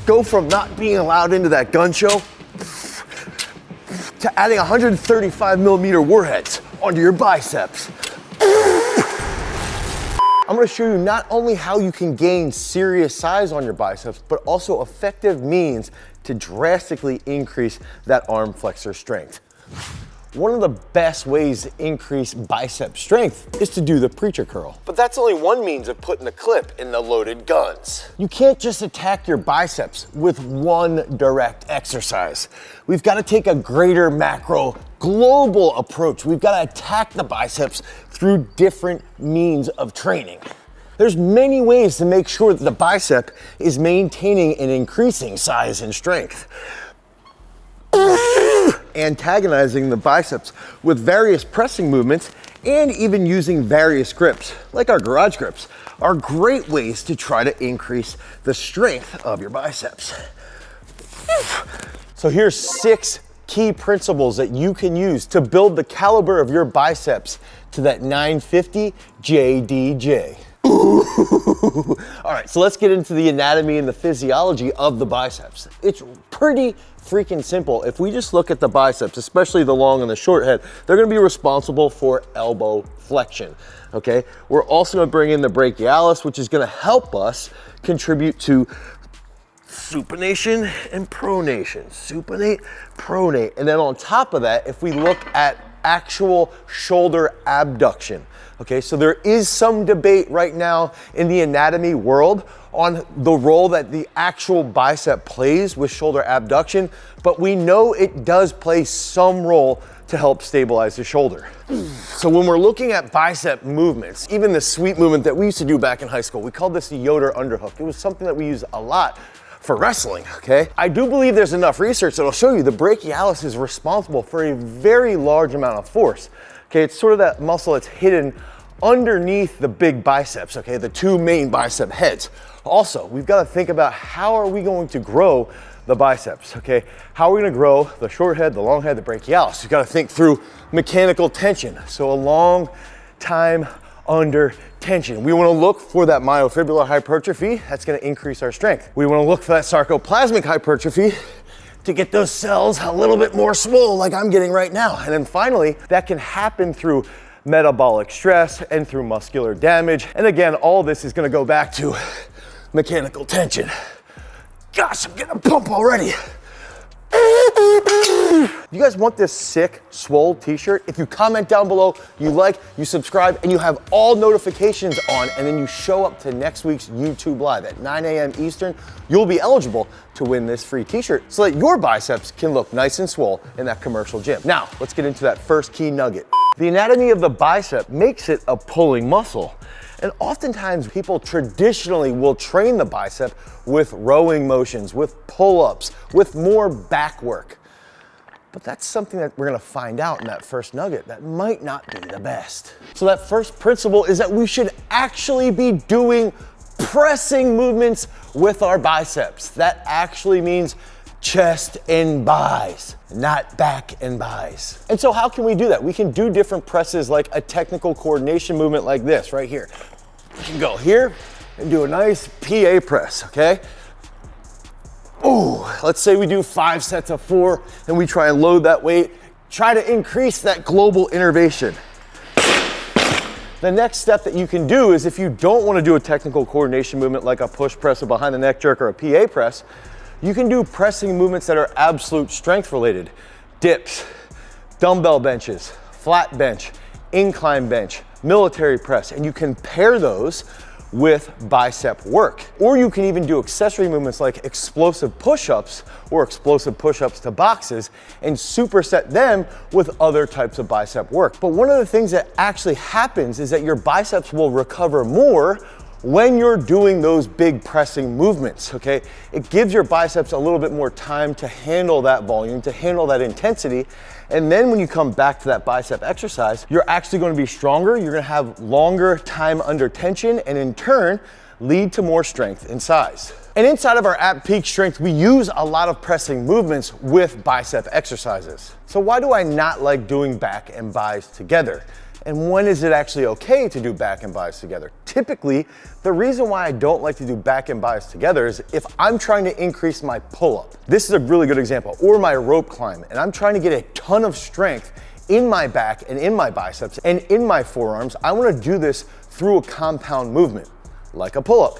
Go from not being allowed into that gun show to adding 135 millimeter warheads onto your biceps. I'm gonna show you not only how you can gain serious size on your biceps, but also effective means to drastically increase that arm flexor strength. One of the best ways to increase bicep strength is to do the preacher curl. But that's only one means of putting the clip in the loaded guns. You can't just attack your biceps with one direct exercise. We've got to take a greater macro global approach. We've got to attack the biceps through different means of training. There's many ways to make sure that the bicep is maintaining and increasing size and strength. Antagonizing the biceps with various pressing movements and even using various grips, like our garage grips, are great ways to try to increase the strength of your biceps. So here's 6 key principles that you can use to build the caliber of your biceps to that 950 JDJ. All right, so let's get into the anatomy and the physiology of the biceps. It's pretty freaking simple. If we just look at the biceps, especially the long and the short head, they're gonna be responsible for elbow flexion, okay? We're also gonna bring in the brachialis, which is gonna help us contribute to supination and pronation. Supinate, pronate. And then on top of that, if we look at actual shoulder abduction, okay, so there is some debate right now in the anatomy world on the role that the actual bicep plays with shoulder abduction, but we know it does play some role to help stabilize the shoulder. So when we're looking at bicep movements, even the sweep movement that we used to do back in high school, we called this the Yoder underhook. It was something that we used a lot for wrestling, okay? I do believe there's enough research that'll show you the brachialis is responsible for a very large amount of force, okay? It's sort of that muscle that's hidden underneath the big biceps, okay? The 2 main bicep heads. Also, we've got to think about how are we going to grow the biceps, okay? How are we going to grow the short head, the long head, the brachialis? You've got to think through mechanical tension. So a long time under tension. We want to look for that myofibrillar hypertrophy. That's going to increase our strength. We want to look for that sarcoplasmic hypertrophy to get those cells a little bit more swole like I'm getting right now. And then finally, that can happen through metabolic stress and through muscular damage. And again, all this is going to go back to mechanical tension. Gosh, I'm getting a pump already. You guys want this sick, swole t-shirt? If you comment down below, you like, you subscribe, and you have all notifications on, and then you show up to next week's YouTube Live at 9 a.m. Eastern, you'll be eligible to win this free t-shirt so that your biceps can look nice and swole in that commercial gym. Now, let's get into that first key nugget. The anatomy of the bicep makes it a pulling muscle. And oftentimes people traditionally will train the bicep with rowing motions, with pull-ups, with more back work. But that's something that we're gonna find out in that first nugget that might not be the best. So that first principle is that we should actually be doing pressing movements with our biceps. That actually means chest and buys, not back and buys. And so how can we do that? We can do different presses like a technical coordination movement like this right here. We can go here and do a nice PA press, okay? Oh, let's say we do 5 sets of 4 and we try and load that weight. Try to increase that global innervation. The next step that you can do is if you don't want to do a technical coordination movement like a push press, a behind the neck jerk, or a PA press, you can do pressing movements that are absolute strength related. Dips, dumbbell benches, flat bench, incline bench, military press, and you can pair those with bicep work. Or you can even do accessory movements like explosive push-ups or explosive push-ups to boxes and superset them with other types of bicep work. But one of the things that actually happens is that your biceps will recover more when you're doing those big pressing movements, okay? It gives your biceps a little bit more time to handle that volume, to handle that intensity. And then when you come back to that bicep exercise, you're actually going to be stronger, you're going to have longer time under tension, and in turn, lead to more strength and size. And inside of our at peak strength, we use a lot of pressing movements with bicep exercises. So why do I not like doing back and buys together? And when is it actually okay to do back and bis together? Typically, the reason why I don't like to do back and bis together is if I'm trying to increase my pull-up. This is a really good example, or my rope climb, and I'm trying to get a ton of strength in my back and in my biceps and in my forearms. I want to do this through a compound movement, like a pull-up,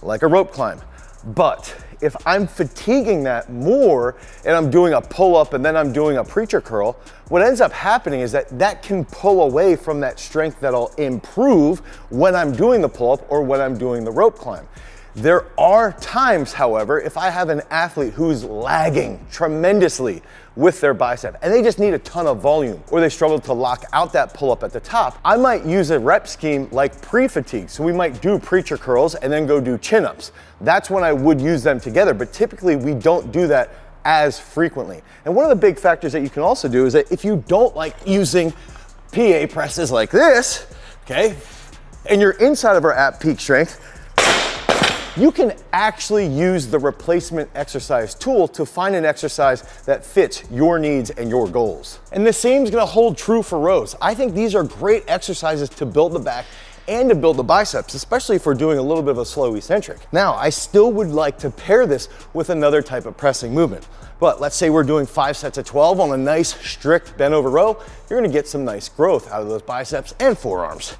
like a rope climb. But if I'm fatiguing that more and I'm doing a pull-up and then I'm doing a preacher curl, what ends up happening is that can pull away from that strength that'll improve when I'm doing the pull-up or when I'm doing the rope climb. There are times, however, if I have an athlete who's lagging tremendously with their bicep and they just need a ton of volume, or they struggle to lock out that pull-up at the top, I might use a rep scheme like pre-fatigue. So we might do preacher curls and then go do chin-ups. That's when I would use them together, but typically we don't do that as frequently. And one of the big factors that you can also do is that if you don't like using PA presses like this, okay, and you're inside of our at peak strength, you can actually use the replacement exercise tool to find an exercise that fits your needs and your goals. And the same is gonna hold true for rows. I think these are great exercises to build the back and to build the biceps, especially if we're doing a little bit of a slow eccentric. Now, I still would like to pair this with another type of pressing movement. But let's say we're doing 5 sets of 12 on a nice strict bent over row, you're gonna get some nice growth out of those biceps and forearms.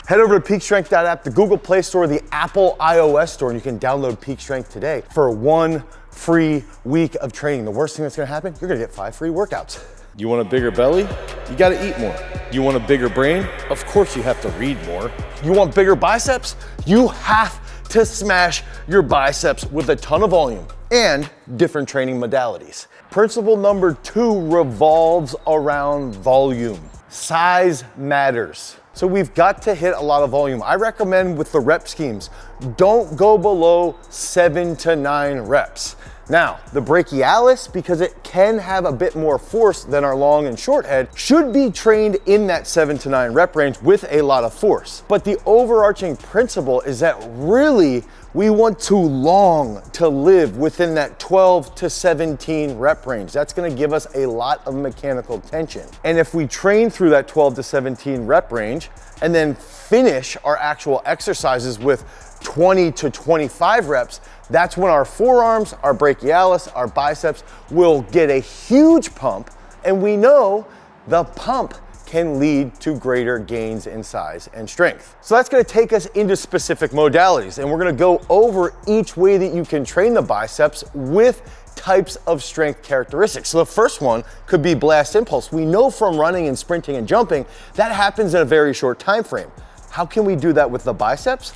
Head over to peakstrength.app, the Google Play Store, the Apple iOS Store, and you can download Peak Strength today for 1 free week of training. The worst thing that's gonna happen, you're gonna get 5 free workouts. You want a bigger belly? You gotta eat more. You want a bigger brain? Of course you have to read more. You want bigger biceps? You have to smash your biceps with a ton of volume and different training modalities. Principle number 2 revolves around volume. Size matters. So we've got to hit a lot of volume. I recommend with the rep schemes, don't go below 7 to 9 reps. Now, the brachialis, because it can have a bit more force than our long and short head, should be trained in that 7 to 9 rep range with a lot of force. But the overarching principle is that really we want to long to live within that 12 to 17 rep range. That's gonna give us a lot of mechanical tension. And if we train through that 12 to 17 rep range and then finish our actual exercises with 20 to 25 reps, that's when our forearms, our brachialis, our biceps will get a huge pump, and we know the pump can lead to greater gains in size and strength. So that's gonna take us into specific modalities, and we're gonna go over each way that you can train the biceps with types of strength characteristics. So the first one could be blast impulse. We know from running and sprinting and jumping, that happens in a very short time frame. How can we do that with the biceps?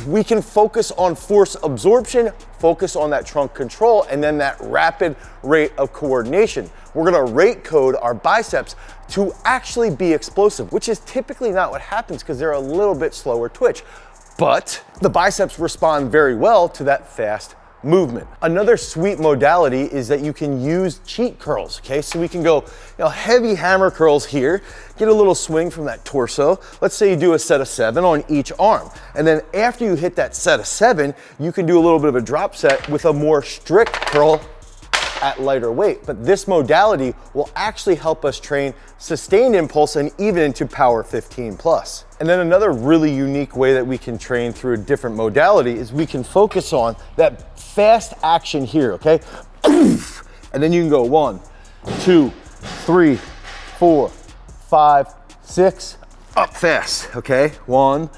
We can focus on force absorption, focus on that trunk control, and then that rapid rate of coordination. We're gonna rate code our biceps to actually be explosive, which is typically not what happens because they're a little bit slower twitch. But the biceps respond very well to that fast movement. Another sweet modality is that you can use cheat curls, okay? So we can go, heavy hammer curls here, get a little swing from that torso. Let's say you do a set of 7 on each arm. And then after you hit that set of 7, you can do a little bit of a drop set with a more strict curl at lighter weight. But this modality will actually help us train sustained impulse and even into power 15 plus. And then another really unique way that we can train through a different modality is we can focus on that fast action here, okay? And then you can go 1, 2, 3, 4, 5, 6, up fast, okay? 1,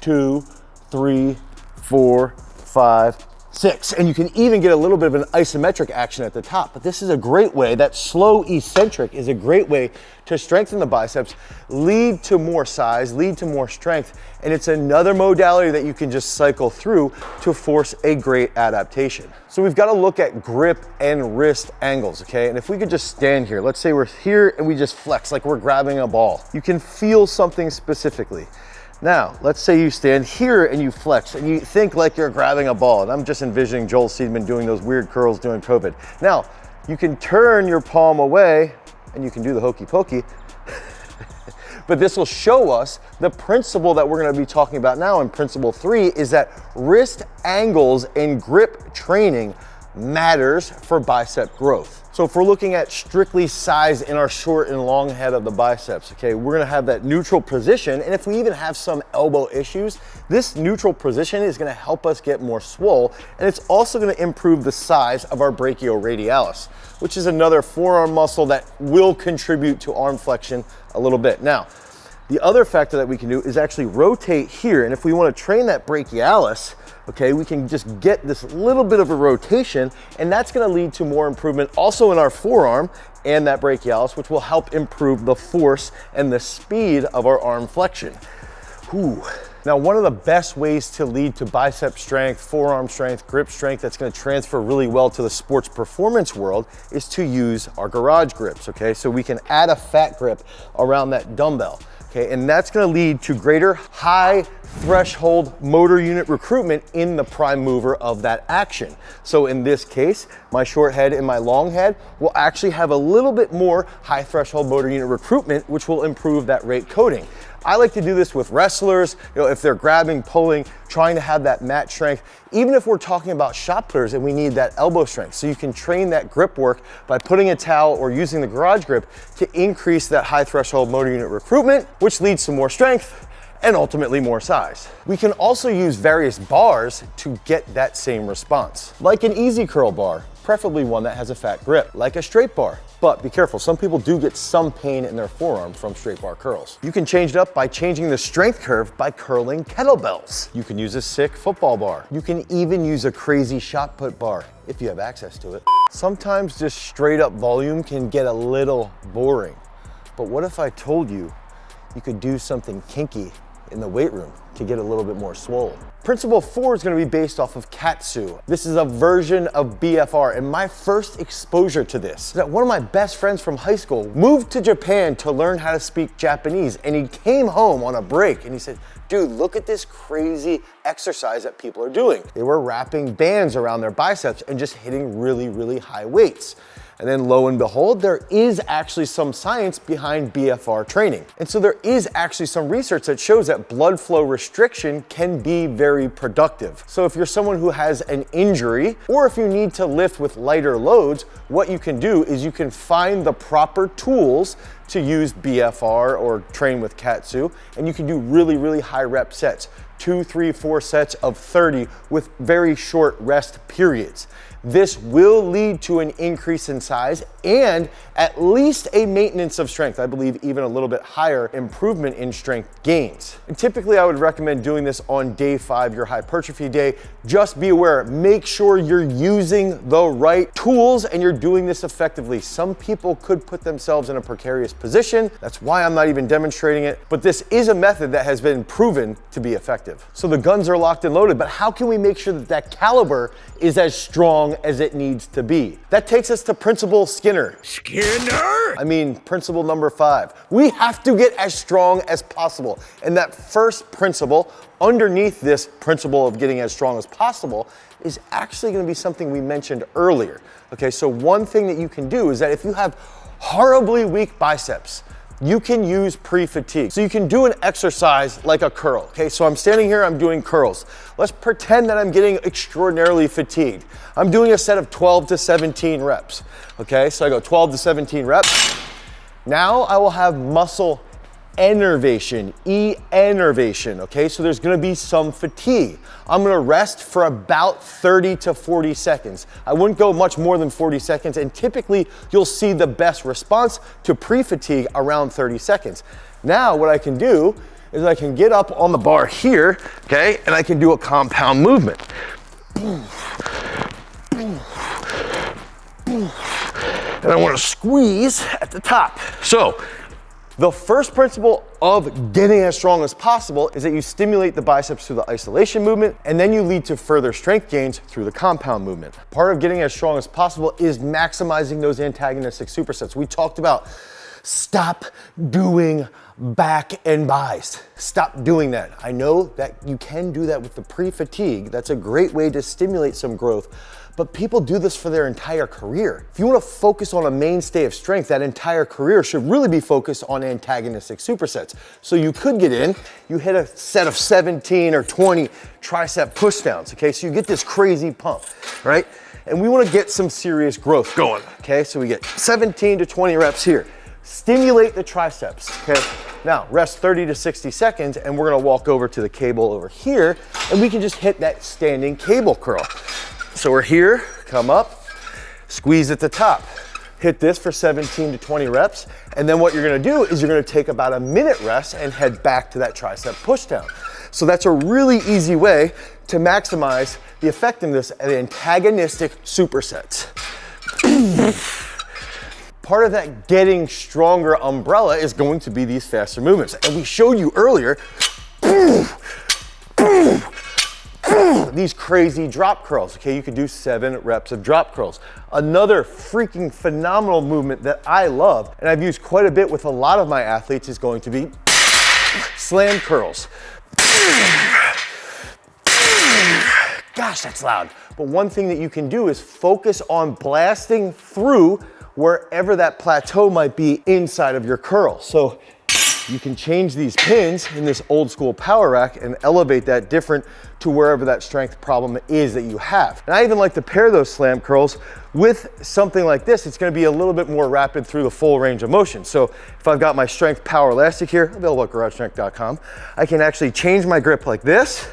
2, 3, 4, 5, 6. And you can even get a little bit of an isometric action at the top. But this is a great way, that slow eccentric is a great way to strengthen the biceps, lead to more size, lead to more strength. And it's another modality that you can just cycle through to force a great adaptation. So we've got to look at grip and wrist angles, okay? And if we could just stand here, let's say we're here and we just flex like we're grabbing a ball. You can feel something specifically. Now, let's say you stand here and you flex and you think like you're grabbing a ball. And I'm just envisioning Joel Seedman doing those weird curls during COVID. Now, you can turn your palm away and you can do the hokey pokey. But this will show us the principle that we're gonna be talking about now in principle 3 is that wrist angles and grip training matters for bicep growth. So if we're looking at strictly size in our short and long head of the biceps, okay, we're gonna have that neutral position, and if we even have some elbow issues, this neutral position is gonna help us get more swole, and it's also gonna improve the size of our brachioradialis, which is another forearm muscle that will contribute to arm flexion a little bit. Now, the other factor that we can do is actually rotate here, and if we wanna train that brachialis, okay, we can just get this little bit of a rotation, and that's gonna lead to more improvement also in our forearm and that brachialis, which will help improve the force and the speed of our arm flexion. Whew. Now, one of the best ways to lead to bicep strength, forearm strength, grip strength that's gonna transfer really well to the sports performance world is to use our garage grips, okay? So we can add a fat grip around that dumbbell. Okay, and that's gonna lead to greater high threshold motor unit recruitment in the prime mover of that action. So in this case, my short head and my long head will actually have a little bit more high threshold motor unit recruitment, which will improve that rate coding. I like to do this with wrestlers, if they're grabbing, pulling, trying to have that mat strength, even if we're talking about shot putters and we need that elbow strength. So you can train that grip work by putting a towel or using the garage grip to increase that high threshold motor unit recruitment, which leads to more strength and ultimately more size. We can also use various bars to get that same response, like an easy curl bar, preferably one that has a fat grip, like a straight bar. But be careful, some people do get some pain in their forearm from straight bar curls. You can change it up by changing the strength curve by curling kettlebells. You can use a sick football bar. You can even use a crazy shot put bar if you have access to it. Sometimes just straight up volume can get a little boring. But what if I told you you could do something kinky in the weight room to get a little bit more swole? Principle 4 is going to be based off of Katsu. This is a version of BFR, and my first exposure to this is that one of my best friends from high school moved to Japan to learn how to speak Japanese, and he came home on a break and he said, dude, look at this crazy exercise that people are doing. They were wrapping bands around their biceps and just hitting really, really high weights. And then lo and behold, there is actually some science behind BFR training. And so there is actually some research that shows that blood flow restriction can be very productive. So if you're someone who has an injury, or if you need to lift with lighter loads, what you can do is you can find the proper tools to use BFR or train with Katsu, and you can do really, really high rep sets, 2, 3, 4 sets of 30 with very short rest periods. This will lead to an increase in size and at least a maintenance of strength. I believe even a little bit higher improvement in strength gains. And typically I would recommend doing this on day 5, your hypertrophy day. Just be aware, make sure you're using the right tools and you're doing this effectively. Some people could put themselves in a precarious position. That's why I'm not even demonstrating it, but this is a method that has been proven to be effective. So the guns are locked and loaded, but how can we make sure that that caliber is as strong as it needs to be? That takes us to Principle Skinner. Principle number 5. We have to get as strong as possible. And that first principle, underneath this principle of getting as strong as possible, is actually going to be something we mentioned earlier. Okay, so one thing that you can do is that if you have horribly weak biceps, you can use pre-fatigue. So you can do an exercise like a curl. Okay, so I'm standing here, I'm doing curls. Let's pretend that I'm getting extraordinarily fatigued. I'm doing a set of 12 to 17 reps. Okay, so I go 12 to 17 reps. Now I will have muscle enervation, E-enervation, okay? So there's gonna be some fatigue. I'm gonna rest for about 30 to 40 seconds. I wouldn't go much more than 40 seconds, and typically you'll see the best response to pre-fatigue around 30 seconds. Now what I can do is I can get up on the bar here, okay? And I can do a compound movement. And I wanna squeeze at the top. So, the first principle of getting as strong as possible is that you stimulate the biceps through the isolation movement, and then you lead to further strength gains through the compound movement. Part of getting as strong as possible is maximizing those antagonistic supersets. We talked about stop doing back and bis. Stop doing that. I know that you can do that with the pre-fatigue. That's a great way to stimulate some growth. But people do this for their entire career. If you want to focus on a mainstay of strength, that entire career should really be focused on antagonistic supersets. So you could get in, you hit a set of 17 or 20 tricep push downs, okay? So you get this crazy pump, right? and we wanna get some serious growth going, okay? So we get 17 to 20 reps here. Stimulate the triceps, okay? Now, rest 30 to 60 seconds, and we're gonna walk over to the cable over here, and we can just hit that standing cable curl. So we're here, come up, squeeze at the top. Hit this for 17 to 20 reps, and then what you're gonna do is you're gonna take about a minute rest and head back to that tricep push down. So that's a really easy way to maximize the effectiveness of antagonistic supersets. Part of that getting stronger umbrella is going to be these faster movements. And we showed you earlier, these crazy drop curls, okay? You could do 7 reps of drop curls. Another freaking phenomenal movement that I love, and I've used quite a bit with a lot of my athletes, is going to be slam curls. Gosh, that's loud. But one thing that you can do is focus on blasting through wherever that plateau might be inside of your curl. So you can change these pins in this old school power rack and elevate that different to wherever that strength problem is that you have. And I even like to pair those slam curls with something like this. It's gonna be a little bit more rapid through the full range of motion. So if I've got my strength Powerlastic here, available at garagestrength.com, I can actually change my grip like this,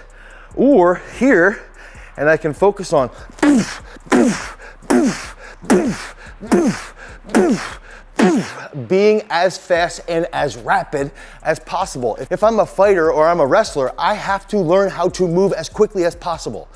or here, and I can focus on being as fast and as rapid as possible. If I'm a fighter or I'm a wrestler, I have to learn how to move as quickly as possible.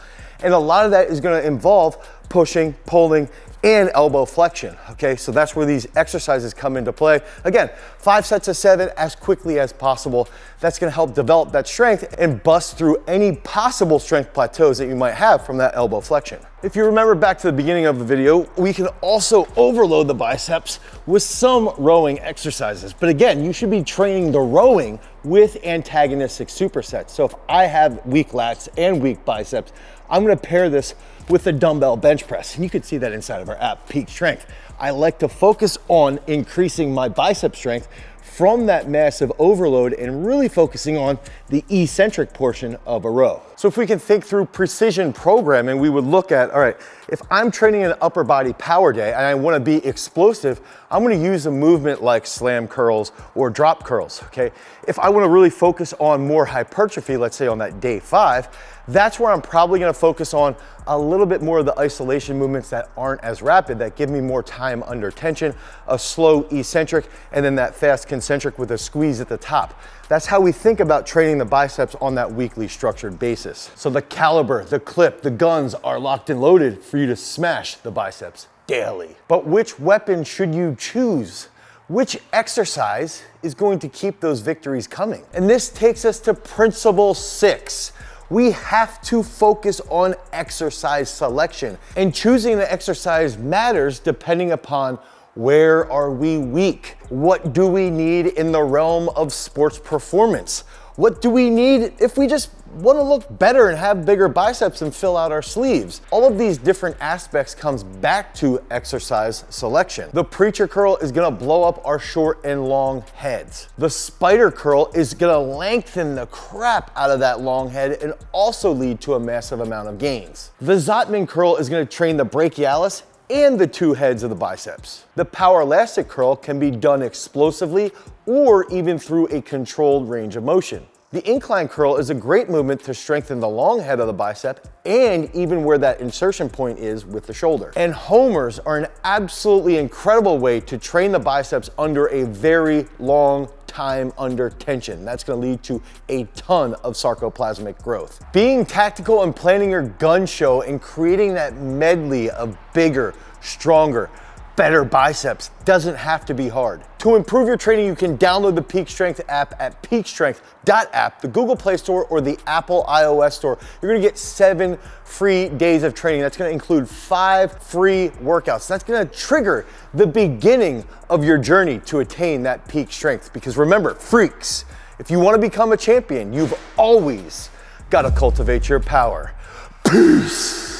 And a lot of that is gonna involve pushing, pulling, and elbow flexion, okay? So that's where these exercises come into play. Again, 5 sets of 7 as quickly as possible. That's gonna help develop that strength and bust through any possible strength plateaus that you might have from that elbow flexion. If you remember back to the beginning of the video, we can also overload the biceps with some rowing exercises. But again, you should be training the rowing with antagonistic supersets. So if I have weak lats and weak biceps, I'm gonna pair this with the dumbbell bench press. And you can see that inside of our app, Peak Strength. I like to focus on increasing my bicep strength from that massive overload and really focusing on the eccentric portion of a row. So if we can think through precision programming, we would look at, all right, if I'm training an upper body power day and I want to be explosive, I'm going to use a movement like slam curls or drop curls, okay? If I want to really focus on more hypertrophy, let's say on that day 5, that's where I'm probably going to focus on a little bit more of the isolation movements that aren't as rapid, that give me more time under tension, a slow eccentric, and then that fast concentric with a squeeze at the top. That's how we think about training the biceps on that weekly structured basis. So the caliber, the clip, the guns are locked and loaded for you to smash the biceps daily. But which weapon should you choose? Which exercise is going to keep those victories coming? And this takes us to principle 6. We have to focus on exercise selection, and choosing the exercise matters depending upon where are we weak? What do we need in the realm of sports performance? What do we need if we just want to look better and have bigger biceps and fill out our sleeves? All of these different aspects comes back to exercise selection. The preacher curl is gonna blow up our short and long heads. The spider curl is gonna lengthen the crap out of that long head and also lead to a massive amount of gains. The Zotman curl is gonna train the brachialis and the 2 heads of the biceps. The Powerlastic curl can be done explosively or even through a controlled range of motion. The incline curl is a great movement to strengthen the long head of the bicep and even where that insertion point is with the shoulder. And homers are an absolutely incredible way to train the biceps under a very long time under tension. That's gonna lead to a ton of sarcoplasmic growth. Being tactical and planning your gun show and creating that medley of bigger, stronger, better biceps doesn't have to be hard. To improve your training, you can download the Peak Strength app at peakstrength.app, the Google Play Store or the Apple iOS Store. You're gonna get 7 free days of training. That's gonna include 5 free workouts. That's gonna trigger the beginning of your journey to attain that peak strength. Because remember, freaks, if you wanna become a champion, you've always gotta cultivate your power. Peace.